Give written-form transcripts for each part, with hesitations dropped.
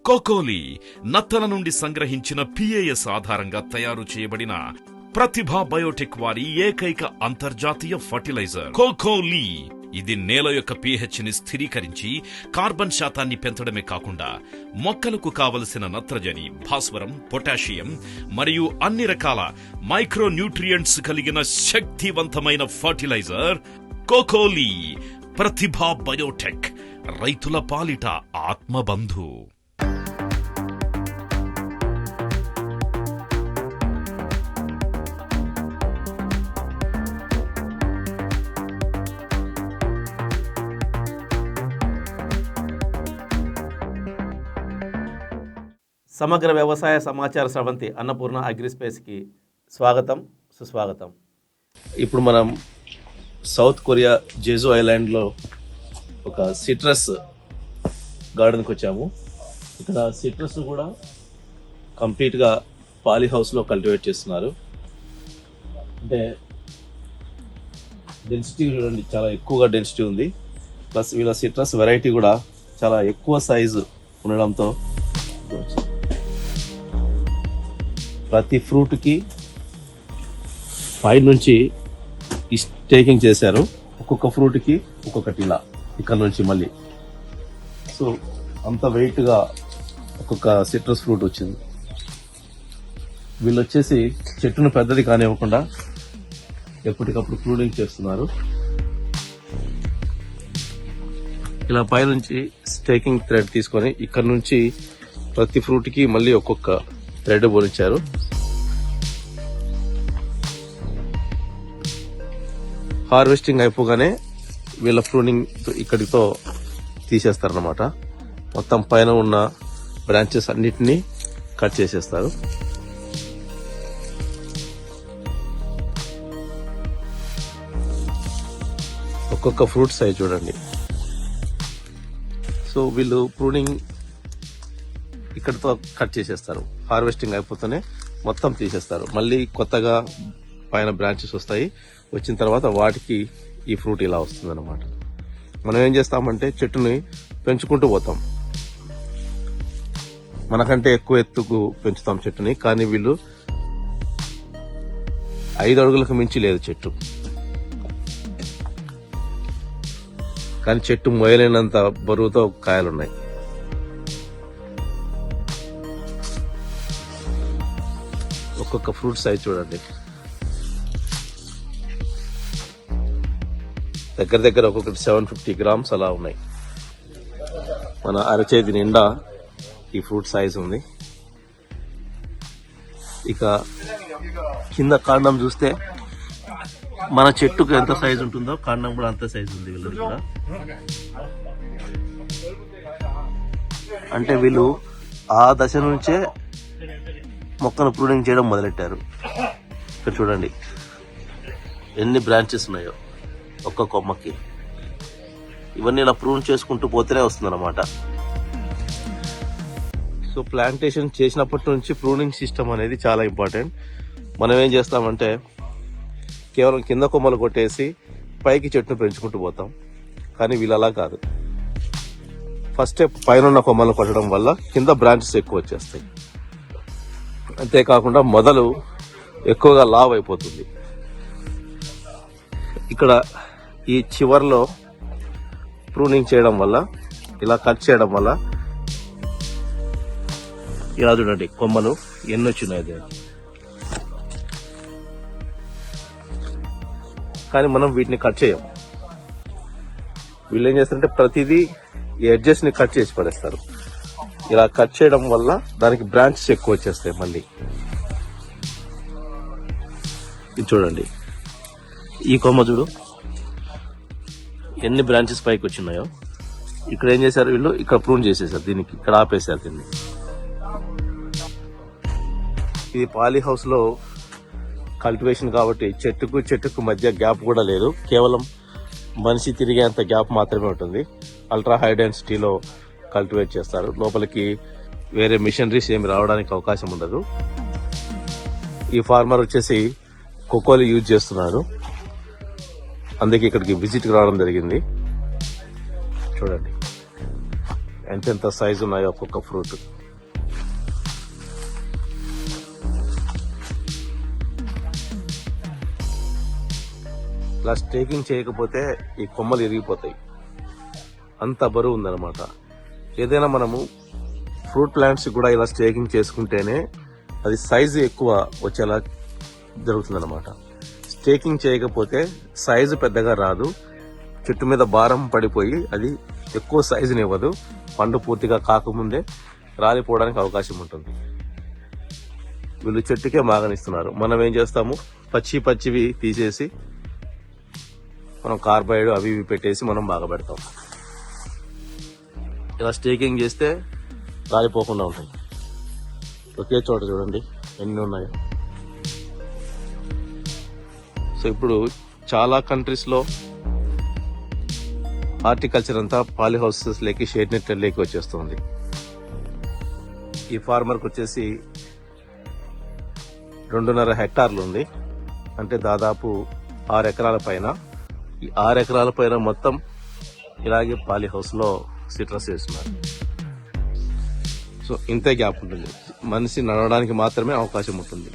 కోకోలి నత్తల నుండి సంగ్రహించిన PAS ఆధారంగా తయారు చేయబడిన ప్రతిభ బయోటెక్ వారి ఏకైక అంతర్జాతీయ ఫర్టిలైజర్ కోకోలి. ఇది నేల యొక్క pH ని స్థిరీకరించి కార్బన్ శాతాన్ని పెంచడమే కాకుండా మొక్కలకు కావలసిన నత్రజని, భాస్వరం, పొటాషియం మరియు అన్ని రకాల మైక్రో న్యూట్రియంట్స్ కలిగిన శక్తివంతమైన ఫర్టిలైజర్ కోకోలి. ప్రతిభ బయోటెక్, రైతుల పాలిట ఆత్మబంధు. సమగ్ర వ్యవసాయ సమాచార స్రవంతి అన్నపూర్ణ అగ్రిస్పేస్కి స్వాగతం, సుస్వాగతం. ఇప్పుడు మనం సౌత్ కొరియా జెజు ఐలాండ్లో ఒక సిట్రస్ గార్డెన్కి వచ్చాము. ఇక్కడ సిట్రస్ కూడా కంప్లీట్గా పాలీ హౌస్లో కల్టివేట్ చేస్తున్నారు. అంటే డెన్సిటీ చూడండి, చాలా ఎక్కువగా డెన్సిటీ ఉంది. ప్లస్ వీళ్ళ సిట్రస్ వెరైటీ కూడా చాలా ఎక్కువ సైజు ఉండడంతో ప్రతి ఫ్రూట్కి పై నుంచి స్టేకింగ్ చేశారు. ఒక్కొక్క ఫ్రూట్కి ఒక్కొక్కటి ఇలా ఇక్కడ నుంచి మళ్ళీ. సో అంత వెయిట్గా ఒక్కొక్క సిట్రస్ ఫ్రూట్ వచ్చింది. వీళ్ళు వచ్చేసి చెట్టును పెద్దది కానివ్వకుండా ఎప్పటికప్పుడు ప్రూనింగ్ చేస్తున్నారు. ఇలా పైనుంచి స్టేకింగ్ థ్రెడ్ తీసుకొని ఇక్కడ నుంచి ప్రతి ఫ్రూట్కి మళ్ళీ ఒక్కొక్క థ్రెడ్ పోనిచ్చారు. హార్వెస్టింగ్ అయిపోగానే వీళ్ళ ప్రూనింగ్ ఇక్కడితో తీసేస్తారనమాట. మొత్తం పైన ఉన్న బ్రాంచెస్ అన్నిటినీ కట్ చేసేస్తారు. ఒక్కొక్క ఫ్రూట్ సైజ్ చూడండి. సో వీళ్ళు ప్రూనింగ్ ఇక్కడితో కట్ చేసేస్తారు. హార్వెస్టింగ్ అయిపోతేనే మొత్తం తీసేస్తారు. మళ్ళీ కొత్తగా పైన బ్రాంచెస్ వస్తాయి. వచ్చిన తర్వాత వాటికి ఈ ఫ్రూట్ ఇలా వస్తుంది అనమాట. మనం ఏం చేస్తామంటే చెట్టుని పెంచుకుంటూ పోతాం. మనకంటే ఎక్కువ ఎత్తుకు పెంచుతాం చెట్టుని. కానీ వీళ్ళు 5 అడుగులకు మించి లేదు చెట్టు. కానీ చెట్టు మోయలేనంత బరువుతో కాయలున్నాయి. ఒక్కొక్క ఫ్రూట్ సైజ్ చూడండి. దగ్గర దగ్గర ఒక్కొక్కటి 750 గ్రామ్స్ అలా ఉన్నాయి. మన అరచేతి నిండా ఈ ఫ్రూట్ సైజ్ ఉంది. ఇక కింద కాండం చూస్తే మన చెట్టుకు ఎంత సైజ్ ఉంటుందో కాండం కూడా అంత సైజ్ ఉంది వీళ్ళది కూడా. అంటే వీళ్ళు ఆ దశ నుంచే మొక్కను ప్రూనింగ్ చేయడం మొదలెట్టారు. ఇక్కడ చూడండి ఎన్ని బ్రాంచెస్ ఉన్నాయో ఒక్క కొమ్మకి. ఇవన్నీ ఇలా ప్రూన్ చేసుకుంటూ పోతేనే వస్తుందన్నమాట. సో ప్లాంటేషన్ చేసినప్పటి నుంచి ప్రూనింగ్ సిస్టమ్ అనేది చాలా ఇంపార్టెంట్. మనం ఏం చేస్తామంటే కేవలం కింద కొమ్మలు కొట్టేసి పైకి చెట్టును పెంచుకుంటూ పోతాం. కానీ వీళ్ళు అలా కాదు. ఫస్ట్ స్టెప్ పైన ఉన్న కొమ్మలు కొట్టడం వల్ల కింద బ్రాంచెస్ ఎక్కువ వచ్చేస్తాయి. అంతేకాకుండా మొదలు ఎక్కువగా లావ్ అయిపోతుంది. ఇక్కడ ఈ చివర్లో ప్రూనింగ్ చేయడం వల్ల, ఇలా కట్ చేయడం వల్ల ఇలా చూడండి కొమ్మలు ఎన్ని వచ్చినాయి. కానీ మనం వీటిని కట్ చేయం. వీళ్ళు ఏం చేస్తారంటే ప్రతిదీ ఈ ఎడ్జెస్ ని కట్ చేసి పడేస్తారు. ఇలా కట్ చేయడం వల్ల దానికి బ్రాంచెస్ ఎక్కువ వచ్చేస్తాయి. మళ్ళీ ఇది చూడండి, ఈ కొమ్మ చూడు ఎన్ని బ్రాంచెస్ పైకి వచ్చినాయో. ఇక్కడ ఏం చేశారు వీళ్ళు, ఇక్కడ ప్రూన్ చేసేసారు, దీనికి ఇక్కడ ఆపేశారు దీన్ని. ఇది పాలీ హౌస్ లో కల్టివేషన్ కాబట్టి చెట్టుకు మధ్య గ్యాప్ కూడా లేదు. కేవలం మనిషి తిరిగేంత గ్యాప్ మాత్రమే ఉంటుంది. అల్ట్రా హై డెన్సిటీలో కల్టివేట్ చేస్తారు. లోపలికి వేరే మిషనరీస్ ఏమి రావడానికి అవకాశం ఉండదు. ఈ ఫార్మర్ వచ్చేసి కోకోలి యూజ్ చేస్తున్నారు. అందుకే ఇక్కడికి విజిట్కి రావడం జరిగింది. చూడండి ఎంతెంత సైజు ఉన్నాయో ఒక్కొక్క ఫ్రూట్. ఇలా స్టేకింగ్ చేయకపోతే ఈ కొమ్మలు ఇరిగిపోతాయి, అంత బరువు ఉందన్నమాట. ఏదైనా మనము ఫ్రూట్ ప్లాంట్స్ కూడా ఇలా స్టేకింగ్ చేసుకుంటేనే అది సైజు ఎక్కువ వచ్చేలా జరుగుతుందన్నమాట. స్టేకింగ్ చేయకపోతే సైజు పెద్దగా రాదు, చెట్టు మీద భారం పడిపోయి అది ఎక్కువ సైజుని ఇవ్వదు, పండు పూర్తిగా కాకముందే రాలిపోవడానికి అవకాశం ఉంటుంది. వీళ్ళు చెట్టుకే మాగనిస్తున్నారు. మనం ఏం చేస్తాము, పచ్చివి తీసేసి మనం కార్బైడ్ అవి ఇవి పెట్టేసి మనం బాగా పెడతాం. ఇలా స్టేకింగ్ చేస్తే రాలిపోకుండా ఉంటాయి. ఒకే చోట చూడండి ఎన్ని ఉన్నాయో. సో ఇప్పుడు చాలా కంట్రీస్లో హార్టికల్చర్ అంతా పాలీ హౌసెస్ లేకి షేడ్ నెట్ లేకి వచ్చేస్తుంది. ఈ ఫార్మర్కి వచ్చేసి 2.5 హెక్టార్లు ఉంది, అంటే దాదాపు 6 ఎకరాల పైన. ఈ 6 ఎకరాల పైన మొత్తం ఇలాగే పాలీ హౌస్లో సిట్రస్ వేస్తున్నారు. సో ఇంతే గ్యాప్ ఉంటుంది, మనిషి నడవడానికి మాత్రమే అవకాశం ఉంటుంది.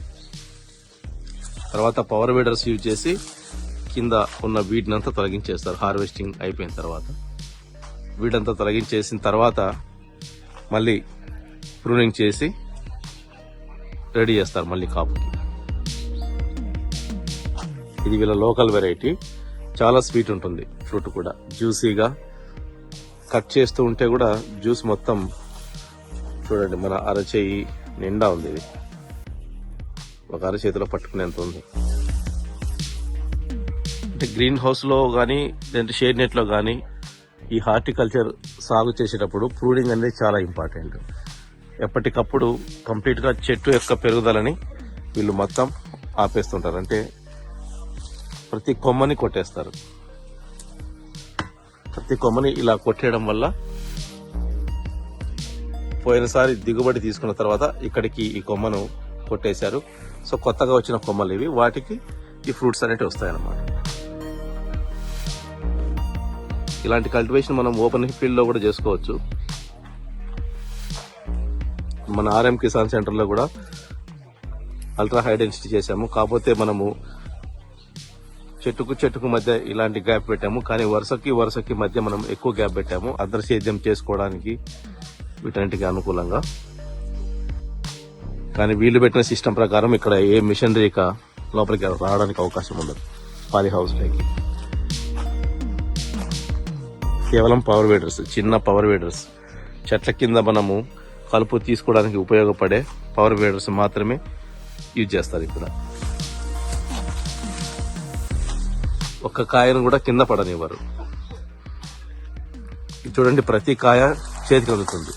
తర్వాత పవర్ వీడర్స్ యూజ్ చేసి కింద ఉన్న వీటినంతా తొలగించేస్తారు. హార్వెస్టింగ్ అయిపోయిన తర్వాత వీటంతా తొలగించేసిన తర్వాత మళ్ళీ ప్రూనింగ్ చేసి రెడీ చేస్తారు మళ్ళీ కాపుకి. ఇది వీళ్ళ లోకల్ వెరైటీ, చాలా స్వీట్ ఉంటుంది. ఫ్రూట్ కూడా జ్యూసీగా, కట్ చేస్తూ ఉంటే కూడా జ్యూస్ మొత్తం చూడండి, మన అరచేయి నిండా ఉంది. ఇది ఒక అరచేతిలో పట్టుకునేంత ఉంది. అంటే గ్రీన్ హౌస్లో కానీ లేదంటే షేడ్ నెట్లో కానీ ఈ హార్టికల్చర్ సాగు చేసేటప్పుడు ప్రూనింగ్ అనేది చాలా ఇంపార్టెంట్. ఎప్పటికప్పుడు కంప్లీట్గా చెట్టు యొక్క పెరుగుదలని వీళ్ళు మొత్తం ఆపేస్తుంటారు, అంటే ప్రతి కొమ్మని కొట్టేస్తారు. ప్రతి కొమ్మని ఇలా కొట్టేయడం వల్ల పోయినసారి దిగుబడి తీసుకున్న తర్వాత ఇక్కడికి ఈ కొమ్మను కొట్టేశారు. సో కొత్తగా వచ్చిన కొమ్మలు ఇవి, వాటికి ఈ ఫ్రూట్స్ అనేవి వస్తాయన్నమాట. ఇలాంటి కల్టివేషన్ మనం ఓపెన్ ఫీల్డ్ లో కూడా చేసుకోవచ్చు. మన ఆర్ఎం కిసాన్ సెంటర్ లో కూడా అల్ట్రా హై డెన్సిటీ చేశాము. కాకపోతే మనము చెట్టుకు మధ్య ఇలాంటి గ్యాప్ పెట్టాము, కానీ వరుసకి మధ్య మనం ఎక్కువ గ్యాప్ పెట్టాము అంతర్సేద్యం చేసుకోవడానికి, వీటన్నిటికీ అనుకూలంగా. కానీ వీళ్ళు పెట్టిన సిస్టమ్ ప్రకారం ఇక్కడ ఏ మిషనరీ లోపలికి రావడానికి అవకాశం ఉండదు పాలీ హౌస్ పైకి. కేవలం పవర్ వీడర్స్, చిన్న పవర్ వీడర్స్, చెట్ల కింద మనము కలుపు తీసుకోవడానికి ఉపయోగపడే పవర్ వీడర్స్ మాత్రమే యూజ్ చేస్తారు ఇక్కడ. ఒక్క కాయను కూడా కింద పడనివ్వరు. చూడండి, ప్రతి కాయ చేతికి అందుతుంది.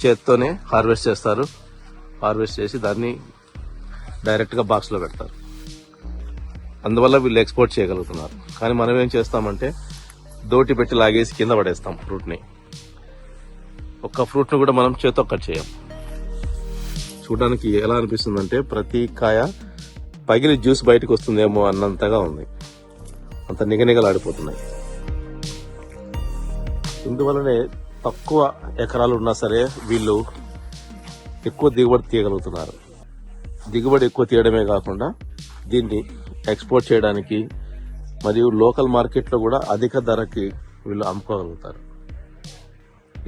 చేత్తోనే హార్వెస్ట్ చేస్తారు. హార్వెస్ట్ చేసి దాన్ని డైరెక్ట్గా బాక్స్లో పెడతారు. అందువల్ల వీళ్ళు ఎక్స్పోర్ట్ చేయగలుగుతున్నారు. కానీ మనం ఏం చేస్తామంటే దోటి పెట్టి లాగేసి కింద పడేస్తాం ఫ్రూట్ని. ఒక్క ఫ్రూట్ను కూడా మనం చేత్తో కట్ చేయం. చూడడానికి ఎలా అనిపిస్తుందంటే ప్రతి కాయ పగిలి జ్యూస్ బయటకు వస్తుందేమో అన్నంతగా ఉంది, అంత నిగనిగలాడిపోతున్నాయి. ఇందువల్లనే తక్కువ ఎకరాలు ఉన్నా సరే వీళ్ళు ఎక్కువ దిగుబడి తీయగలుగుతున్నారు. దిగుబడి ఎక్కువ తీయడమే కాకుండా దీన్ని ఎక్స్పోర్ట్ చేయడానికి మరియు లోకల్ మార్కెట్లో కూడా అధిక ధరకి వీళ్ళు అమ్ముకోగలుగుతారు.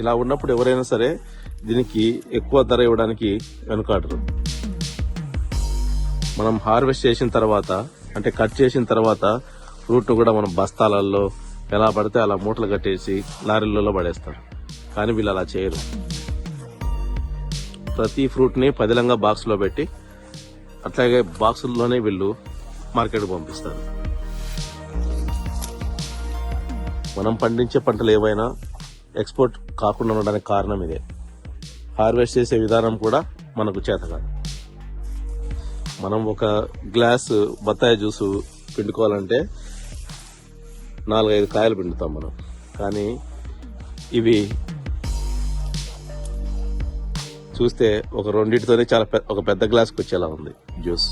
ఇలా ఉన్నప్పుడు ఎవరైనా సరే దీనికి ఎక్కువ ధర ఇవ్వడానికి వెనుకాడరు. మనం హార్వెస్ట్ చేసిన తర్వాత, అంటే కట్ చేసిన తర్వాత ఫ్రూట్ కూడా మనం బస్తాలలో ఎలా పడితే అలా మూటలు కట్టేసి లారీలలో పడేస్తారు. కానీ వీళ్ళు అలా చేయరు. ప్రతి ఫ్రూట్ని పదిలంగా బాక్స్లో పెట్టి అట్లాగే బాక్సుల్లోనే వీళ్ళు మార్కెట్కి పంపిస్తారు. మనం పండించే పంటలు ఏవైనా ఎక్స్పోర్ట్ కాకుండా ఉండడానికి కారణం ఇదే. హార్వెస్ట్ చేసే విధానం కూడా మనకు చేత కాదు. మనం ఒక గ్లాస్ బత్తాయి జ్యూసు పిండుకోవాలంటే 4-5 కాయలు పిండుతాం మనం. కానీ ఇవి చూస్తే ఒక రెండింటితోనే చాలా ఒక పెద్ద గ్లాస్కి వచ్చేలా ఉంది జ్యూస్.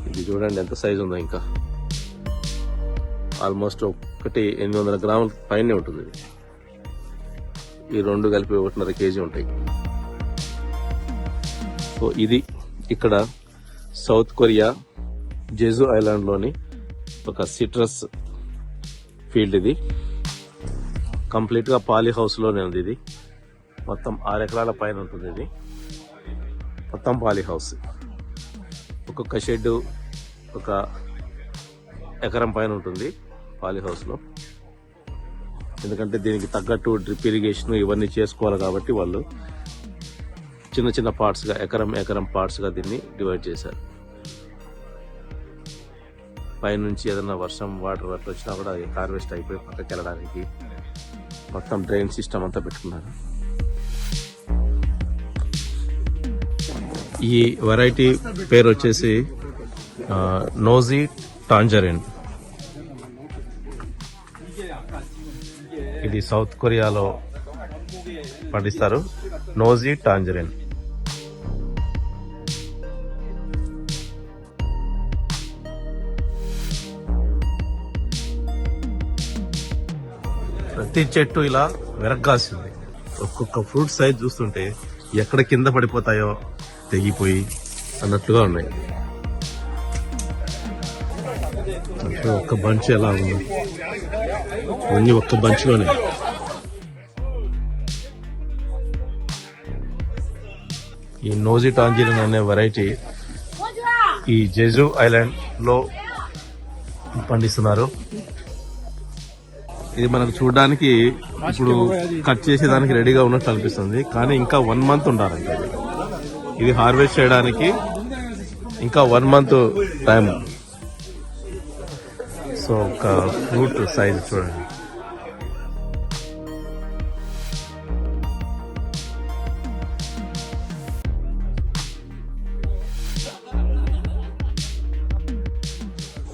ఇది చూడండి ఎంత సైజు ఉందో. ఇంకా ఆల్మోస్ట్ 800 గ్రాముల పైనే ఉంటుంది ఇది. ఈ రెండు కలిపి 1.5 కేజీ ఉంటాయి. సో ఇది ఇక్కడ సౌత్ కొరియా జెజు ఐలాండ్ లోని ఒక సిట్రస్ ఫీల్డ్. ఇది కంప్లీట్ గా పాలీ హౌస్ లోనే ఉంది. ఇది మొత్తం 6 ఎకరాల పైన ఉంటుంది. ఇది మొత్తం పాలీ హౌస్. ఒక్కొక్క షెడ్ 1 ఎకరం పైన ఉంటుంది పాలీ హౌస్ లో. ఎందుకంటే దీనికి తగ్గట్టు డ్రిప్ ఇరిగేషన్ ఇవన్నీ చేసుకోవాలి కాబట్టి వాళ్ళు చిన్న చిన్న పార్ట్స్ గా ఎకరం పార్ట్స్ గా దీన్ని డివైడ్ చేశారు. పైనుంచి ఏదైనా వర్షం వాటర్ అట్లా వచ్చినా కూడా హార్వెస్ట్ అయిపోయి పక్కకి వెళ్ళడానికి మొత్తం డ్రైన్ సిస్టమ్ అంతా పెట్టుకున్నారు. ఈ వెరైటీ పేరు వచ్చేసి నోజీ టాంజరిన్. ఇది సౌత్ కొరియాలో పండిస్తారు. నోజీ టాంజరిన్. ప్రతి చెట్టు ఇలా వెరగ్గాసింది. ఒక్కొక్క ఫ్రూట్ సైజ్ చూస్తుంటే ఎక్కడ కింద పడిపోతాయో తెగిపోయి అన్నట్లుగా ఉన్నాయి. ఒక్క బంచ్ ఎలా ఉంది, అన్ని ఒక్క బంచ్ లోనే. ఈ నోజీ టాంజరిన్ అనే వెరైటీ ఈ జెజు ఐలాండ్ లో పండిస్తున్నారు. ఇది మనకు చూడడానికి ఇప్పుడు కట్ చేసేదానికి రెడీగా ఉన్నట్టు అనిపిస్తుంది, కానీ ఇంకా 1 మంత్ ఉండాలండి. ఇది హార్వెస్ట్ చేయడానికి ఇంకా 1 మంత్ టైం. సో ఒక ఫ్రూట్ సైజ్ చూడండి.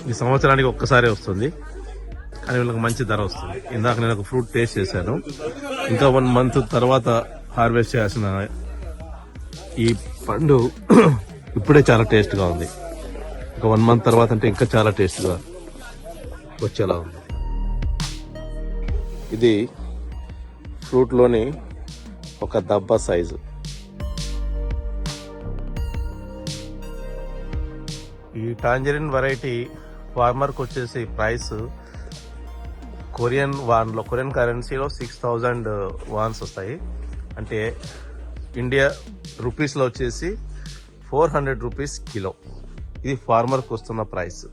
ఈ సంవత్సరానికి ఒక్కసారి వస్తుంది, కానీ వీళ్ళకి మంచి ధర వస్తుంది. ఇందాక నేను ఒక ఫ్రూట్ టేస్ట్ చేశాను. ఇంకా 1 మంత్ తర్వాత హార్వెస్ట్ చేయాల్సిన ఈ పండు ఇప్పుడే చాలా టేస్ట్ గా ఉంది. ఇంకా 1 మంత్ తర్వాత అంటే ఇంకా చాలా టేస్ట్ గా వచ్చేలా ఉంది. ఇది ఫ్రూట్ లోని ఒక దబ్బా సైజు. ఈ టాంజరిన్ వెరైటీ ఫార్మర్ కు వచ్చేసి ప్రైస్ కొరియన్ కరెన్సీలో 6000 వాన్స్ వస్తాయి. అంటే ఇండియా రూపీస్ లో వచ్చేసి 400 రూపీస్ కిలో. ఇది ఫార్మర్ కు వస్తున్న ప్రైస్.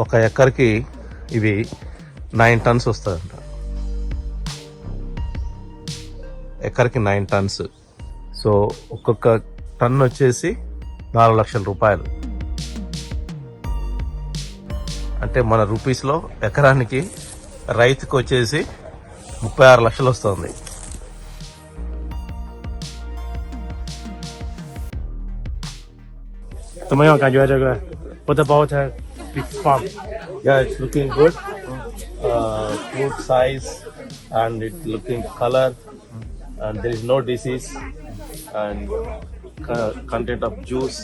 1 ఎకర్కి ఇవి 9 టన్స్ వస్తాయంట. ఎకర్కి 9 టన్స్. సో ఒక్కొక్క టన్ వచ్చేసి 4 లక్షల రూపాయలు. అంటే మన రూపీస్ లో ఎకరానికి రైతుకు వచ్చేసి 36 లక్షలు వస్తుంది. What about big farm? Yeah, it's looking good. Fruit size and it's looking color, and there is no disease, and content of juice,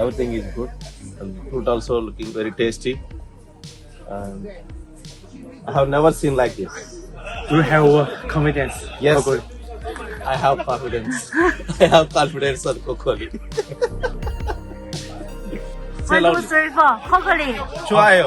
everything is good, and fruit also looking very tasty. And I have never seen like this. Do you have confidence? Yes, Okay. I have confidence. I have confidence on Kokoli. 1, 2, 3, 4, 코코리. 좋아요.